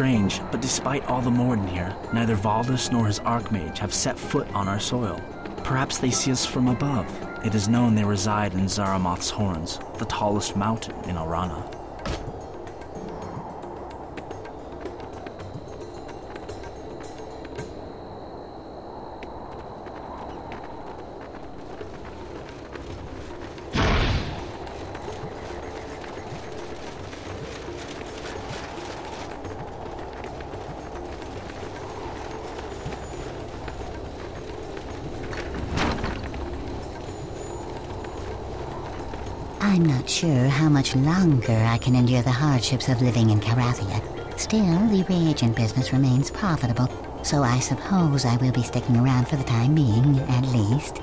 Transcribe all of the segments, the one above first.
strange, but despite all the Morden here, neither Valdis nor his Archmage have set foot on our soil. Perhaps they see us from above. It is known they reside in Zaramoth's Horns, the tallest mountain in Arana. I'm not sure how much longer I can endure the hardships of living in Carathia. Still, the reagent business remains profitable, so I suppose I will be sticking around for the time being, at least.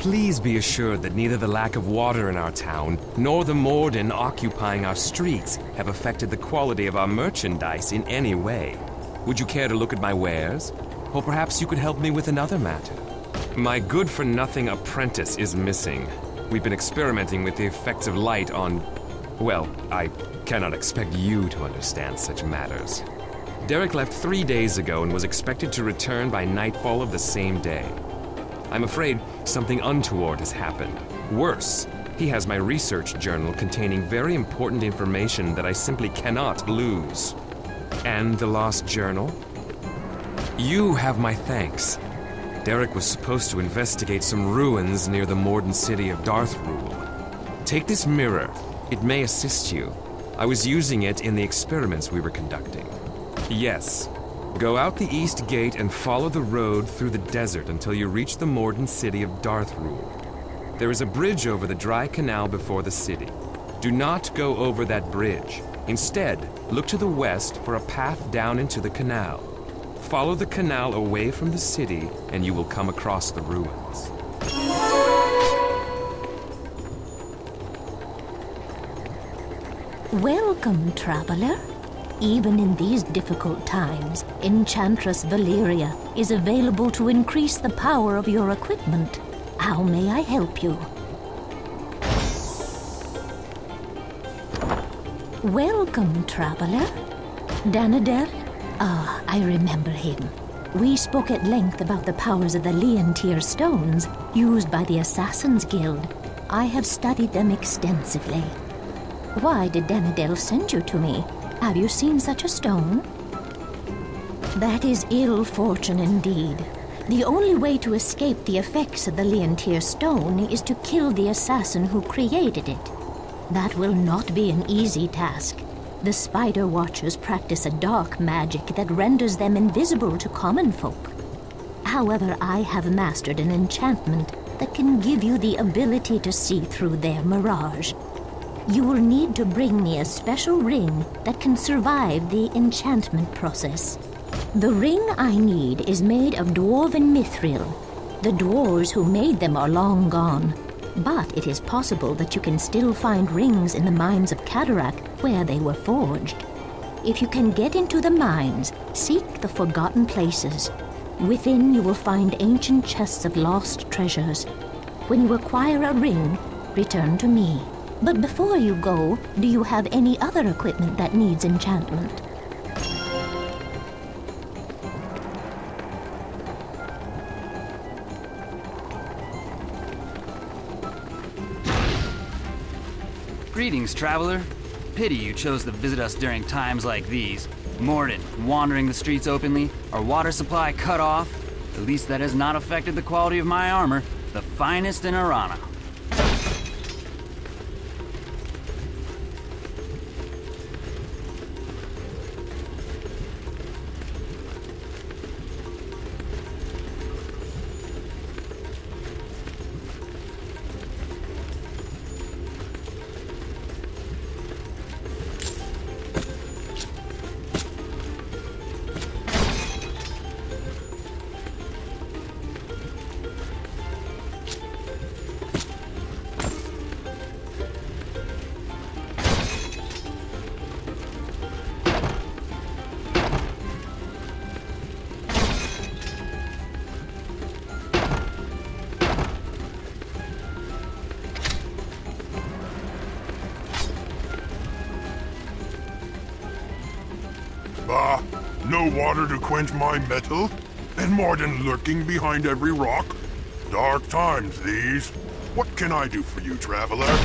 Please be assured that neither the lack of water in our town, nor the Morden occupying our streets have affected the quality of our merchandise in any way. Would you care to look at my wares? Or perhaps you could help me with another matter. My good-for-nothing apprentice is missing. We've been experimenting with the effects of light on... well, I cannot expect you to understand such matters. Derek left 3 days ago and was expected to return by nightfall of the same day. I'm afraid something untoward has happened. Worse, he has my research journal containing very important information that I simply cannot lose. And the lost journal? You have my thanks. Derek was supposed to investigate some ruins near the Morden city of Darthrul. Take this mirror. It may assist you. I was using it in the experiments we were conducting. Yes. Go out the east gate and follow the road through the desert until you reach the Morden city of Darthrul. There is a bridge over the dry canal before the city. Do not go over that bridge. Instead, look to the west for a path down into the canal. Follow the canal away from the city and you will come across the ruins. Welcome, traveler. Even in these difficult times, Enchantress Valeria is available to increase the power of your equipment. How may I help you? Welcome, traveler. Danadel? Ah, I remember him. We spoke at length about the powers of the Leontyr stones used by the Assassin's Guild. I have studied them extensively. Why did Danadel send you to me? Have you seen such a stone? That is ill fortune indeed. The only way to escape the effects of the Leontyr stone is to kill the assassin who created it. That will not be an easy task. The Spider Watchers practice a dark magic that renders them invisible to common folk. However, I have mastered an enchantment that can give you the ability to see through their mirage. You will need to bring me a special ring that can survive the enchantment process. The ring I need is made of dwarven mithril. The dwarves who made them are long gone, but it is possible that you can still find rings in the mines of Cataract where they were forged. If you can get into the mines, seek the forgotten places. Within you will find ancient chests of lost treasures. When you acquire a ring, return to me. But before you go, do you have any other equipment that needs enchantment? Greetings, traveler. Pity you chose to visit us during times like these. Morden, wandering the streets openly, our water supply cut off. At least that has not affected the quality of my armor, the finest in Arana. No water to quench my mettle? And Morden lurking behind every rock? Dark times, these. What can I do for you, traveler?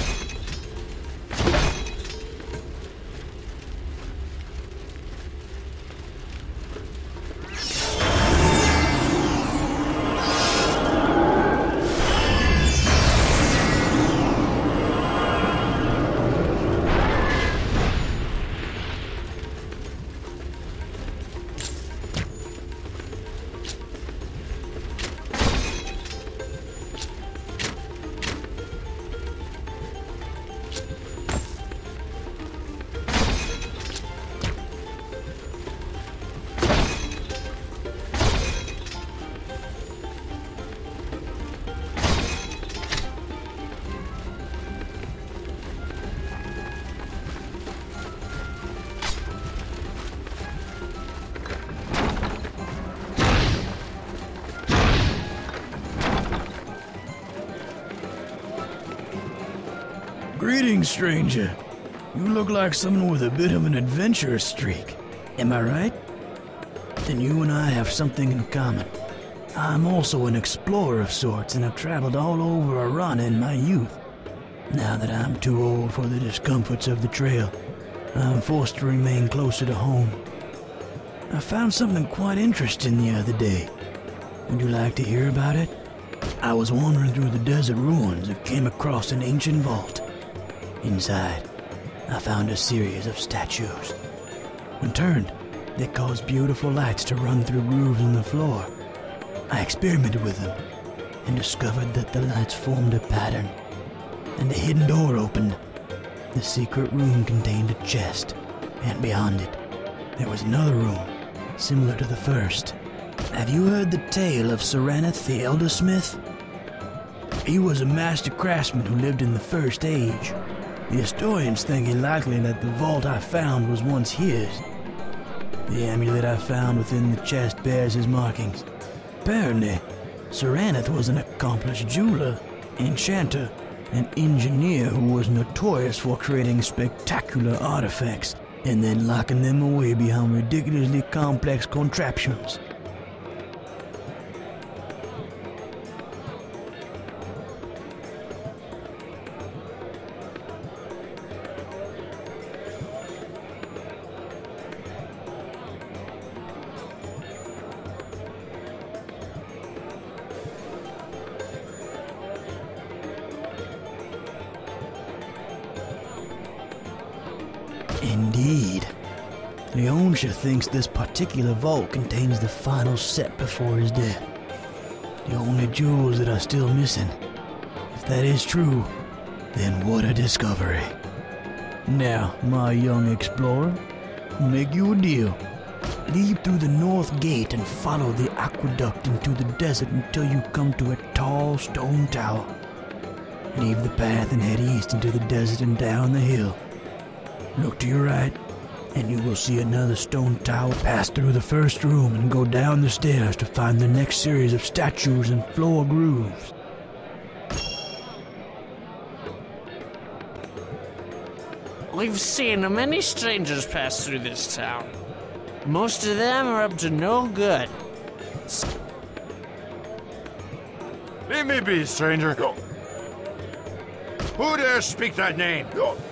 Greetings, stranger. You look like someone with a bit of an adventurous streak. Am I right? Then you and I have something in common. I'm also an explorer of sorts and have traveled all over Arana in my youth. Now that I'm too old for the discomforts of the trail, I'm forced to remain closer to home. I found something quite interesting the other day. Would you like to hear about it? I was wandering through the desert ruins and came across an ancient vault. Inside, I found a series of statues. When turned, they caused beautiful lights to run through grooves in the floor. I experimented with them and discovered that the lights formed a pattern, and a hidden door opened. The secret room contained a chest, and beyond it, there was another room, similar to the first. Have you heard the tale of Seranath the Eldersmith? He was a master craftsman who lived in the First Age. The historians think it likely that the vault I found was once his. The amulet I found within the chest bears his markings. Apparently, Seranath was an accomplished jeweler, enchanter, and engineer who was notorious for creating spectacular artifacts and then locking them away behind ridiculously complex contraptions. Indeed. Leontia thinks this particular vault contains the final set before his death. The only jewels that are still missing. If that is true, then what a discovery. Now, my young explorer, I'll make you a deal. Leave through the north gate and follow the aqueduct into the desert until you come to a tall stone tower. Leave the path and head east into the desert and down the hill. Look to your right, and you will see another stone tower. Pass through the first room and go down the stairs to find the next series of statues and floor grooves. We've seen many strangers pass through this town. Most of them are up to no good. Leave me be, stranger. Who dares speak that name?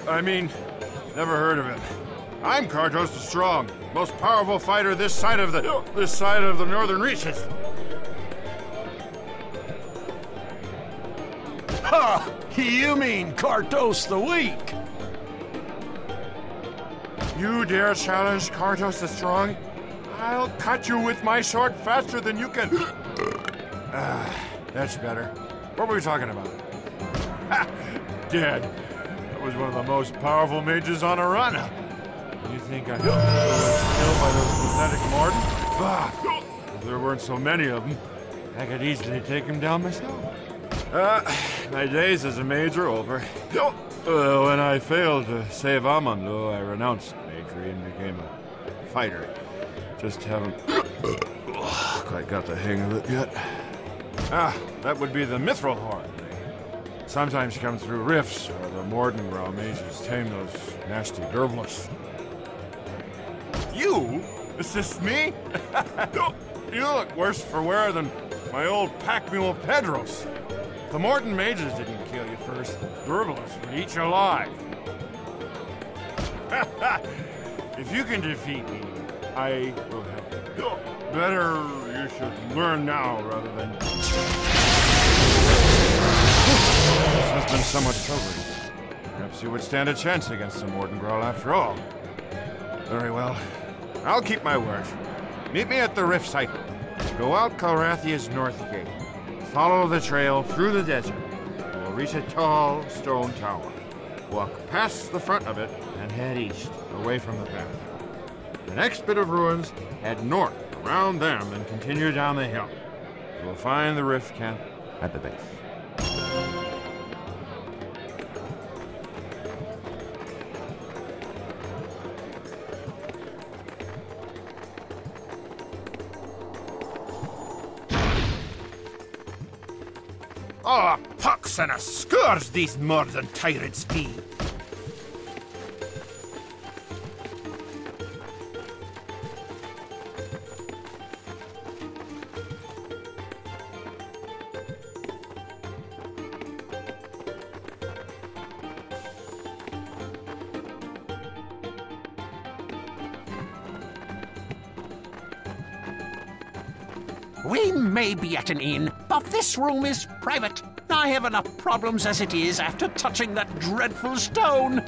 I mean, never heard of it. I'm Kartos the Strong, most powerful fighter this side of the northern reaches. Ha! You mean Kartos the Weak? You dare challenge Kartos the Strong? I'll cut you with my sword faster than you can. That's better. What were we talking about? Ha! Dead. That was one of the most powerful mages on Arana. You think I was killed by those pathetic Morden? If there weren't so many of them, I could easily take him down myself. My days as a mage are over. When I failed to save Amanlo, I renounced magery and became a fighter. Just haven't quite got the hang of it yet. That would be the Mithril Horn. They sometimes come through rifts where the Mordengrau mages tame those nasty Dervlis. You? Assist me? You look worse for wear than my old pack mule Pedros. If the Morton mages didn't kill you first, the Durvalus would eat you alive. If you can defeat me, I will help you. Better you should learn now rather than... This has been so much trouble. Perhaps you would stand a chance against the Mordengrel after all. Very well. I'll keep my word. Meet me at the rift site. Go out Calrathia's north gate. Follow the trail through the desert. You will reach a tall stone tower. Walk past the front of it and head east, away from the path. The next bit of ruins, head north around them and continue down the hill. You will find the rift camp at the base. Oh, pox and a scourge these Morden tyrants be! We may be at an inn, but this room is private. I have enough problems as it is after touching that dreadful stone.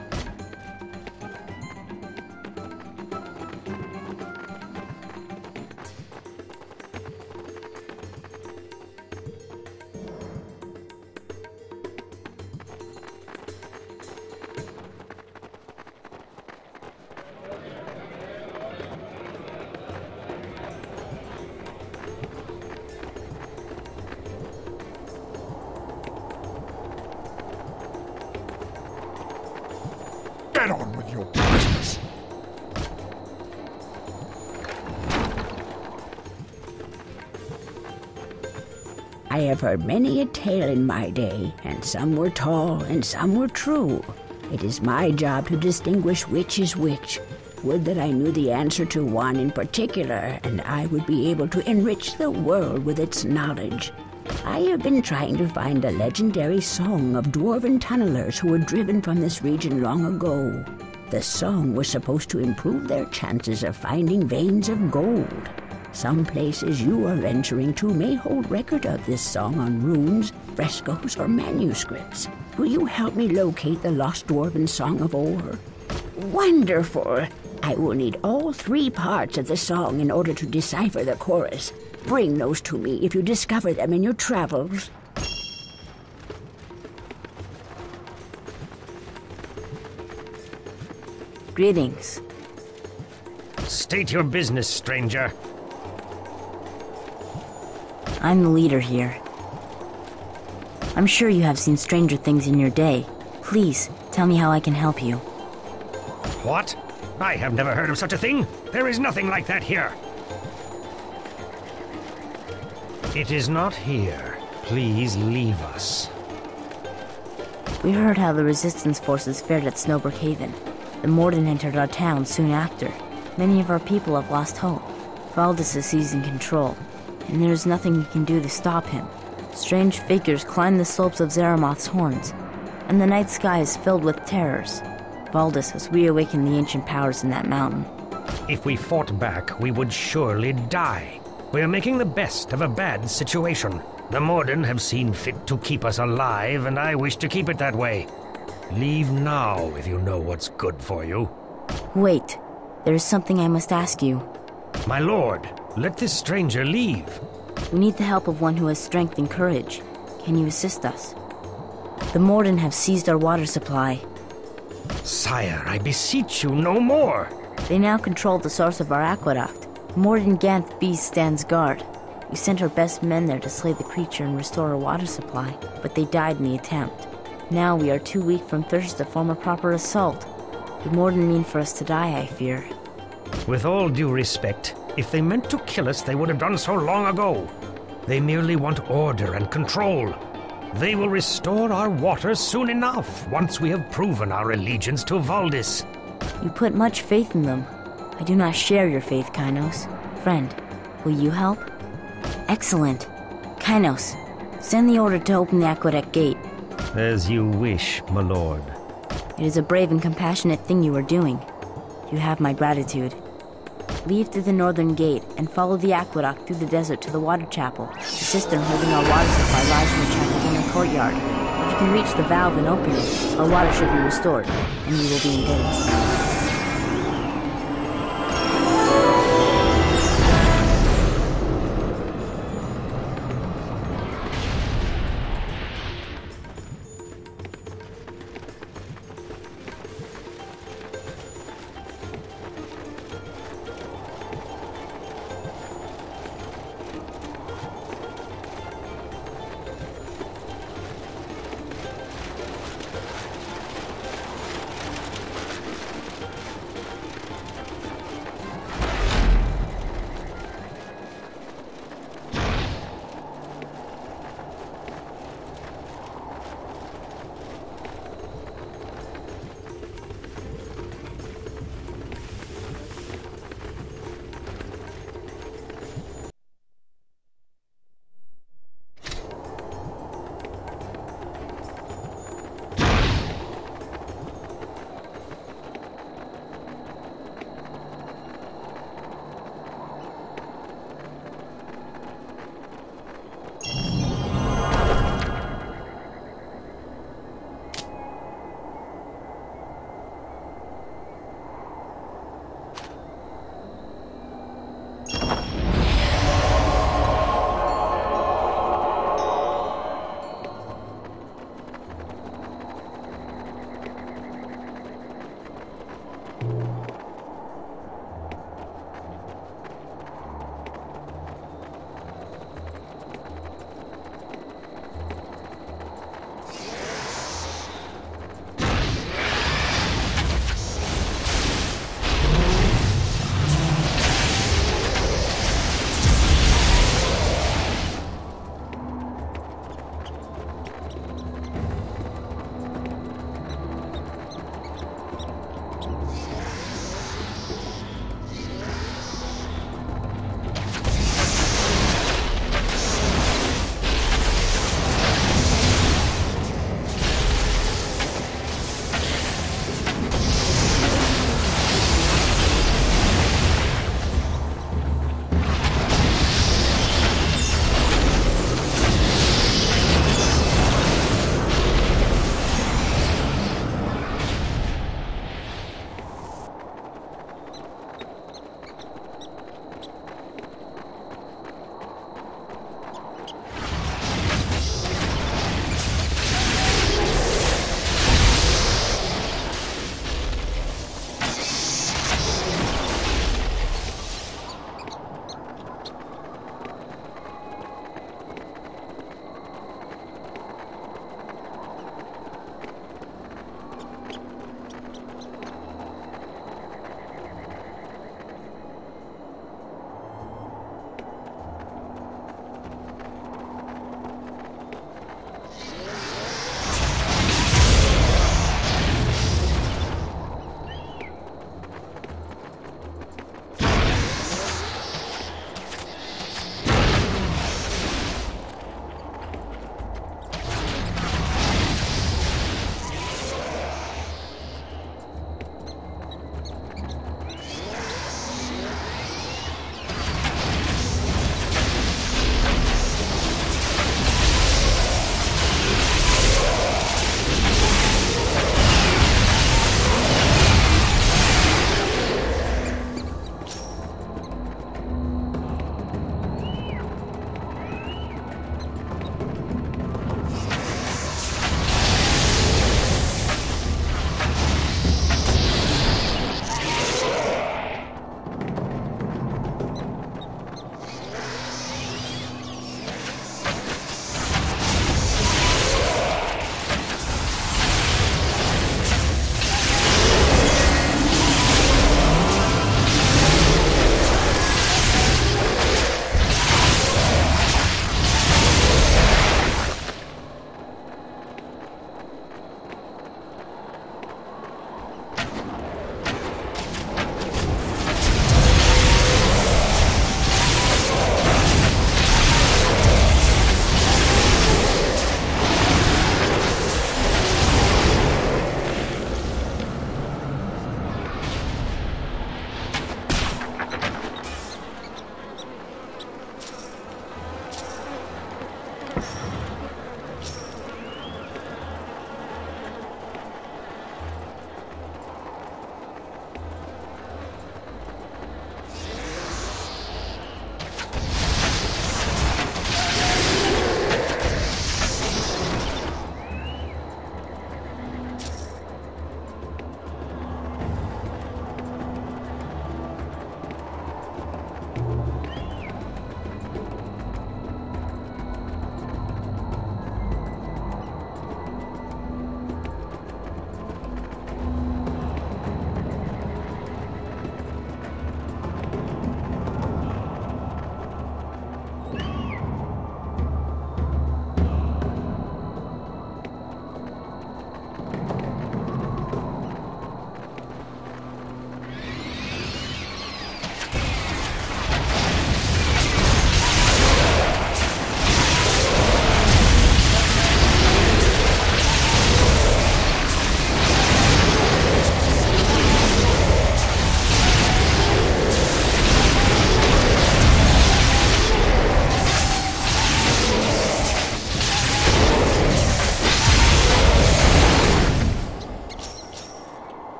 Get on with your business. I have heard many a tale in my day, and some were tall and some were true. It is my job to distinguish which is which. Would that I knew the answer to one in particular, and I would be able to enrich the world with its knowledge. I have been trying to find a legendary song of dwarven tunnelers who were driven from this region long ago. The song was supposed to improve their chances of finding veins of gold. Some places you are venturing to may hold record of this song on runes, frescoes, or manuscripts. Will you help me locate the lost dwarven song of ore? Wonderful! I will need all 3 parts of the song in order to decipher the chorus. Bring those to me if you discover them in your travels. Greetings. State your business, stranger. I'm the leader here. I'm sure you have seen stranger things in your day. Please, tell me how I can help you. What? I have never heard of such a thing. There is nothing like that here. It is not here. Please leave us. We heard how the Resistance forces fared at Snowbrook Haven. The Morden entered our town soon after. Many of our people have lost hope. Valdis is seizing control, and there is nothing we can do to stop him. Strange figures climb the slopes of Zaramoth's horns, and the night sky is filled with terrors. Valdis has reawakened the ancient powers in that mountain. If we fought back, we would surely die. We are making the best of a bad situation. The Morden have seen fit to keep us alive, and I wish to keep it that way. Leave now if you know what's good for you. Wait, there is something I must ask you. My lord, let this stranger leave. We need the help of one who has strength and courage. Can you assist us? The Morden have seized our water supply. Sire, I beseech you, no more. They now control the source of our aqueduct. Morden Ganth Beast stands guard. We sent our best men there to slay the creature and restore our water supply, but they died in the attempt. Now we are too weak from thirst to form a proper assault. The Morden mean for us to die, I fear. With all due respect, if they meant to kill us, they would have done so long ago. They merely want order and control. They will restore our water soon enough, once we have proven our allegiance to Valdis. You put much faith in them. I do not share your faith, Kynos. Friend, will you help? Excellent. Kynos, send the order to open the aqueduct gate. As you wish, my lord. It is a brave and compassionate thing you are doing. You have my gratitude. Leave through the northern gate and follow the aqueduct through the desert to the water chapel. The cistern holding our water supply lies in the chapel's inner courtyard. If you can reach the valve and open it, our water should be restored, and you will be in good.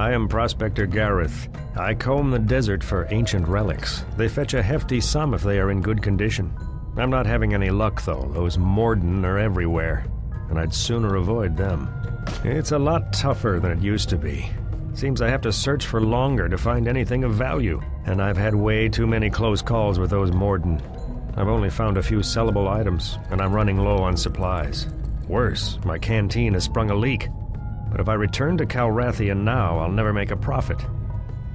I am Prospector Gareth. I comb the desert for ancient relics. They fetch a hefty sum if they are in good condition. I'm not having any luck, though. Those Morden are everywhere, and I'd sooner avoid them. It's a lot tougher than it used to be. Seems I have to search for longer to find anything of value, and I've had way too many close calls with those Morden. I've only found a few sellable items, and I'm running low on supplies. Worse, my canteen has sprung a leak. But if I return to Calrathia now, I'll never make a profit.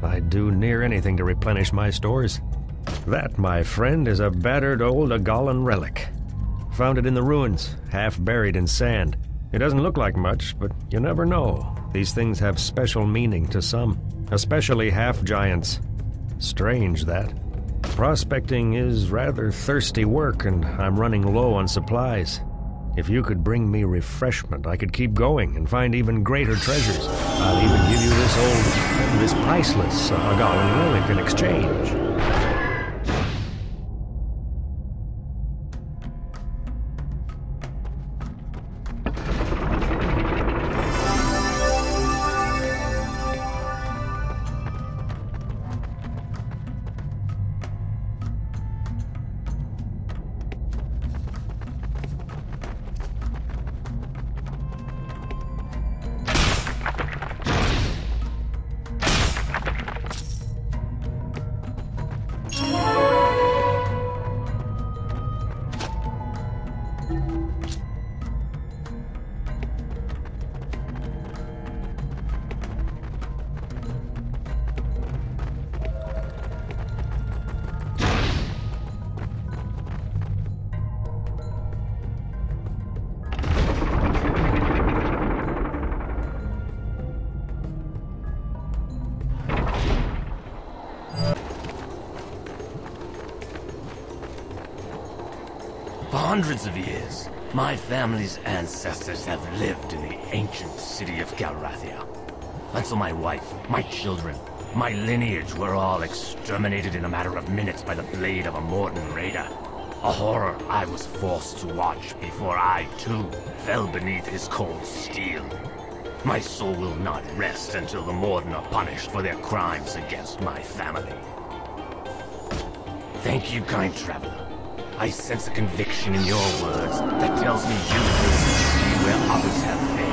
I'd do near anything to replenish my stores. That, my friend, is a battered old Agalan relic. Found it in the ruins, half buried in sand. It doesn't look like much, but you never know. These things have special meaning to some, especially half-giants. Strange, that. Prospecting is rather thirsty work, and I'm running low on supplies. If you could bring me refreshment, I could keep going and find even greater treasures. I'll even give you this priceless Agalan relic in exchange. For hundreds of years, my family's ancestors have lived in the ancient city of Calrathia. Until my wife, my children, my lineage were all exterminated in a matter of minutes by the blade of a Morden raider. A horror I was forced to watch before I, too, fell beneath his cold steel. My soul will not rest until the Morden are punished for their crimes against my family. Thank you, kind traveler. I sense a conviction in your words that tells me you will see where others have failed.